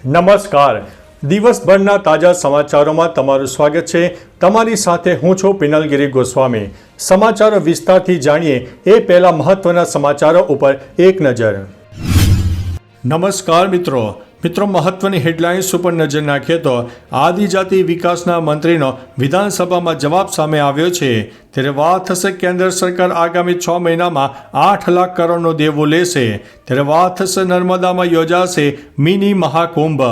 નમસ્કાર. દિવસભરના તાજા સમાચારોમાં તમારું સ્વાગત છે. તમારી સાથે હું છું પિનલગીરી ગોસ્વામી. સમાચારો વિસ્તારથી જાણીએ એ પહેલા મહત્વના સમાચારો ઉપર એક નજર. નમસ્કાર મિત્રો, મહત્વની હેડલાઇન્સ ઉપર નજર નાખીએ તો આદિજાતિ વિકાસના મંત્રીનો વિધાનસભામાં જવાબ સામે આવ્યો છે. ત્યારે વાત થશે કેન્દ્ર સરકાર આગામી 6 મહિનામાં 8 લાખ કરોડનો દેવો લેશે. ત્યારે વાત થશે નર્મદામાં યોજાશે મિની મહાકુંભ.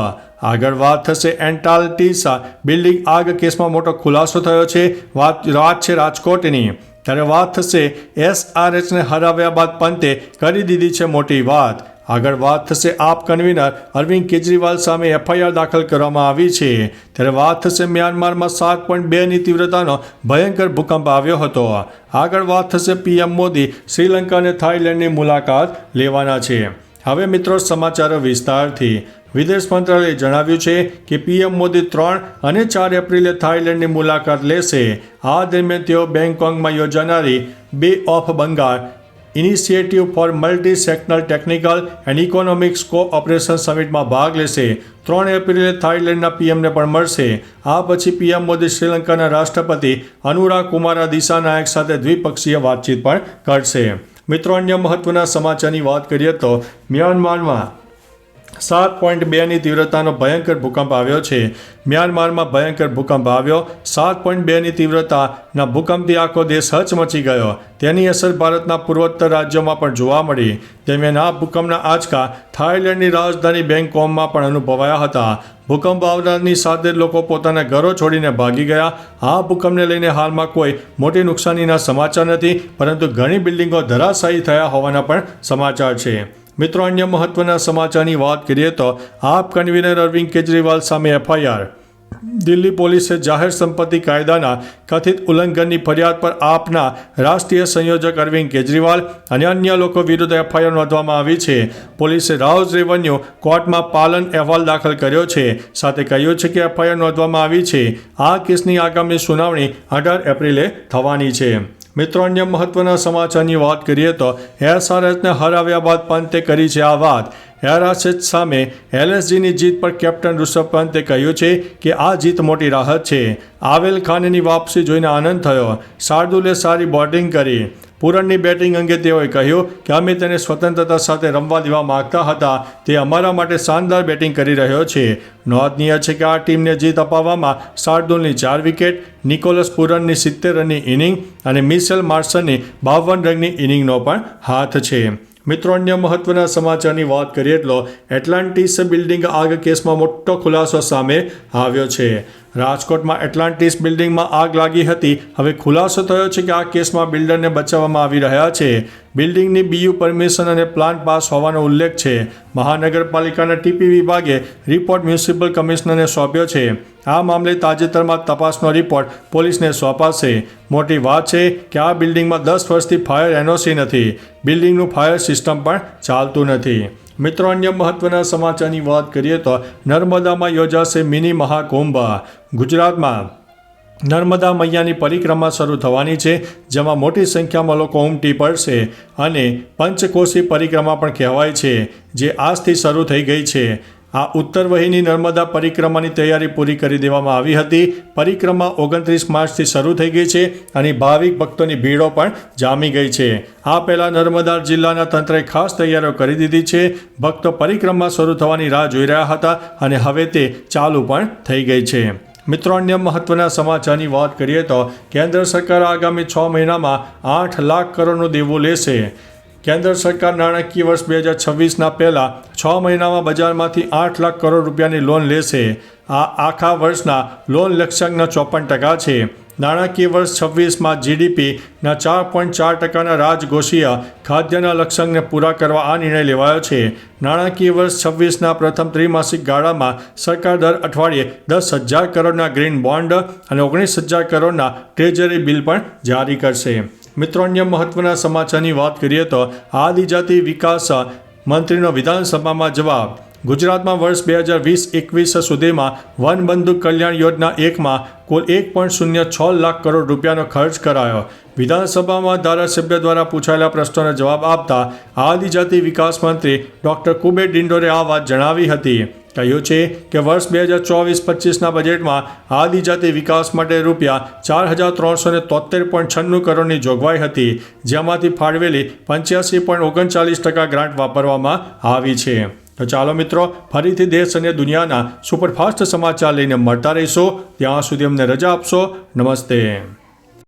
આગળ વાત થશે એન્ટાલ્ટિસ બિલ્ડિંગ આગ કેસમાં મોટો ખુલાસો થયો છે. વાત છે રાજકોટની. ત્યારે વાત થશે SRHને હરાવ્યા બાદ પંતે કરી દીધી છે મોટી વાત. આગળ વાત થશે આપ કન્વીનર અરવિંદ કેજરીવાલ સામે FIR દાખલ કરવામાં આવી છે. ત્યારે વાત થશે મ્યાનમારમાં 7.2ની તીવ્રતાનો ભયંકર ભૂકંપ આવ્યો હતો. આગળ વાત થશે PM મોદી શ્રીલંકા અને થાઈલેન્ડની મુલાકાત લેવાના છે. હવે મિત્રો સમાચારો વિસ્તારથી. વિદેશ મંત્રાલયે જણાવ્યું છે કે PM મોદી 3 અને 4 એપ્રિલે થાઈલેન્ડની મુલાકાત લેશે. આ દરમિયાન તેઓ બેંગકોકમાં યોજાનારી Bay of Bengal initiative for multi sectoral technical and economic cooperation સમિટમાં ભાગ લેશે. 3 એપ્રિલે થાઈલેન્ડના PMને પણ મળશે. આ પછી PM મોદી શ્રીલંકાના રાષ્ટ્રપતિ અનુરા કુમારા દિસાનાયક સાથે દ્વિપક્ષીય વાતચીત પણ કરશે. મિત્રો, અન્ય મહત્વના સમાચારની વાત કરીએ તો મ્યાનમારમાં 7.2ની તીવ્રતાનો ભયંકર ભૂકંપ આવ્યો છે. મ્યાનમારમાં ભયંકર ભૂકંપ આવ્યો. 7.2ની તીવ્રતાના ભૂકંપથી આખો દેશ હચમચી ગયો. તેની અસર ભારતના પૂર્વોત્તર રાજ્યોમાં પણ જોવા મળી. દરમિયાન આ ભૂકંપના આંચકા થાઈલેન્ડની રાજધાની બેંગકોકમાં પણ અનુભવાયા હતા. ભૂકંપ આવનારની સાથે લોકો પોતાના ઘરો છોડીને ભાગી ગયા. આ ભૂકંપને લઈને હાલમાં કોઈ મોટી નુકસાનીના સમાચાર નથી, પરંતુ ઘણી બિલ્ડિંગો ધરાશાયી થયા હોવાના પણ સમાચાર છે. મિત્રો, અન્ય મહત્વના સમાચારની વાત કરીએ તો આપ કન્વીનર અરવિંદ કેજરીવાલ સામે FIR. દિલ્હી પોલીસે જાહેર સંપત્તિ કાયદાના કથિત ઉલ્લંઘનની ફરિયાદ પર આપના રાષ્ટ્રીય સંયોજક અરવિંદ કેજરીવાલ અને અન્ય લોકો વિરુદ્ધ FIR નોંધવામાં આવી છે. પોલીસે રાઉઝ રેવન્યુ કોર્ટમાં પાલન અહેવાલ દાખલ કર્યો છે. સાથે કહ્યું છે કે FIR નોંધવામાં આવી છે. આ કેસની આગામી સુનાવણી 18 એપ્રિલે થવાની છે. મિત્રો, અન્ય મહત્વના સમાચારની વાત કરીએ તો SRHને હરાવ્યા બાદ પંતે કરી છે આ વાત. SRH સામે LSGની જીત પર કેપ્ટન ઋષભ પંતે કહ્યું છે કે આ જીત મોટી રાહત છે. આવેલ ખાનની વાપસી જોઈને આનંદ થયો. શાર્દુલે સારી બોલિંગ કરી. પૂરણની બેટિંગ અંગે તેઓએ કહ્યું કે અમે તેને સ્વતંત્રતા સાથે રમવા દેવા માંગતા હતા. તે અમારા માટે શાનદાર બેટિંગ કરી રહ્યો છે. નોંધનીય છે કે આ ટીમને જીત અપાવવામાં શાર્દુલની 4 વિકેટ, નિકોલસ પૂરણની 70 રનની ઇનિંગ અને મિશેલ માર્શનની 52 રનની ઇનિંગનો પણ હાથ છે. મિત્રો, અન્ય મહત્વના સમાચારની વાત કરીએ તો એટલાન્ટિસ બિલ્ડિંગ આગ કેસમાં મોટો ખુલાસો સામે આવ્યો છે. રાજકોટમાં એટલાન્ટિસ બિલ્ડિંગમાં આગ લાગી હતી. હવે ખુલાસો થયો છે કે આ કેસમાં બિલ્ડરને બચાવવામાં આવી રહ્યા છે. બિલ્ડિંગની BU પરમિશન અને પ્લાન પાસ હોવાનો ઉલ્લેખ છે. મહાનગરપાલિકાના TP વિભાગે રિપોર્ટ મ્યુનિસિપલ કમિશનરને સોંપ્યો છે. આ મામલે તાજેતરમાં તપાસનો રિપોર્ટ પોલીસને સોંપાશે. મોટી વાત છે કે આ બિલ્ડિંગમાં 10 વર્ષથી ફાયર NOC નથી. બિલ્ડિંગનું ફાયર સિસ્ટમ પણ ચાલતું નથી. મિત્રો, અન્ય મહત્વના સમાચારની વાત કરીએ તો નર્મદામાં યોજાશે મિની મહાકુંભ. ગુજરાતમાં નર્મદા મૈયાની પરિક્રમા શરૂ થવાની છે, જેમાં મોટી સંખ્યામાં લોકો ઉમટી પડશે અને પંચકોશી પરિક્રમા પણ કહેવાય છે, જે આજથી શરૂ થઈ ગઈ છે. આ ઉત્તરવહીની નર્મદા પરિક્રમાની તૈયારી પૂરી કરી દેવામાં આવી હતી. પરિક્રમા 29 માર્ચથી શરૂ થઈ ગઈ છે અને ભાવિક ભક્તોની ભીડો પણ જામી ગઈ છે. આ પહેલાં નર્મદા જિલ્લાના તંત્રએ ખાસ તૈયારીઓ કરી દીધી છે. ભક્તો પરિક્રમા શરૂ થવાની રાહ જોઈ રહ્યા હતા અને હવે તે ચાલુ પણ થઈ ગઈ છે. મિત્રો, અન્ય મહત્વના સમાચારની વાત કરીએ તો કેન્દ્ર સરકાર આગામી 6 મહિનામાં 8 લાખ કરોડનો દેવો લેશે. કેન્દ્ર સરકાર નાણાકીય વર્ષ 2026ના પહેલા 6 મહિનામાં બજારમાંથી 8 લાખ કરોડ રૂપિયાની લોન લેશે. આ આખા વર્ષના લોન લક્ષ્યાંકના 54% છે. નાણાકીય વર્ષ 26માં GDPના 4.4%ના રાજકોષીય ખાદ્યના લક્ષ્યાંકને પૂરા કરવા આ નિર્ણય લેવાયો છે. નાણાકીય વર્ષ 26ના પ્રથમ ત્રિમાસિક ગાળામાં સરકાર દર અઠવાડિયે 10,000 કરોડના ગ્રીન બોન્ડ અને 19,000 કરોડના ટ્રેઝરી બિલ પણ જારી કરશે. મિત્રો, અન્ય મહત્વના સમાચારની વાત કરીએ તો આદિજાતિ વિકાસ મંત્રીનો વિધાનસભામાં જવાબ. ગુજરાતમાં વર્ષ 2020-21 સુધીમાં વનબંધુ કલ્યાણ યોજના 1માં કુલ 1.06 લાખ કરોડ રૂપિયાનો ખર્ચ કરાયો. વિધાનસભામાં ધારાસભ્ય દ્વારા પૂછાયેલા પ્રશ્નોનો જવાબ આપતા આદિજાતિ વિકાસ મંત્રી ડોક્ટર કુબેર ડિંડોરે આ વાત જણાવી હતી. કહ્યું છે કે વર્ષ 2024-25ના બજેટમાં આદિજાતિ વિકાસ માટે ₹4,373.96 કરોડની જોગવાઈ હતી, જેમાંથી ફાળવેલી 85.39% ગ્રાન્ટ વાપરવામાં આવી છે. તો ચાલો મિત્રો, ફરીથી દેશ અને દુનિયાના સુપરફાસ્ટ સમાચાર લઈને મળતા રહીશો. ત્યાં સુધી અમને રજા આપશો. નમસ્તે.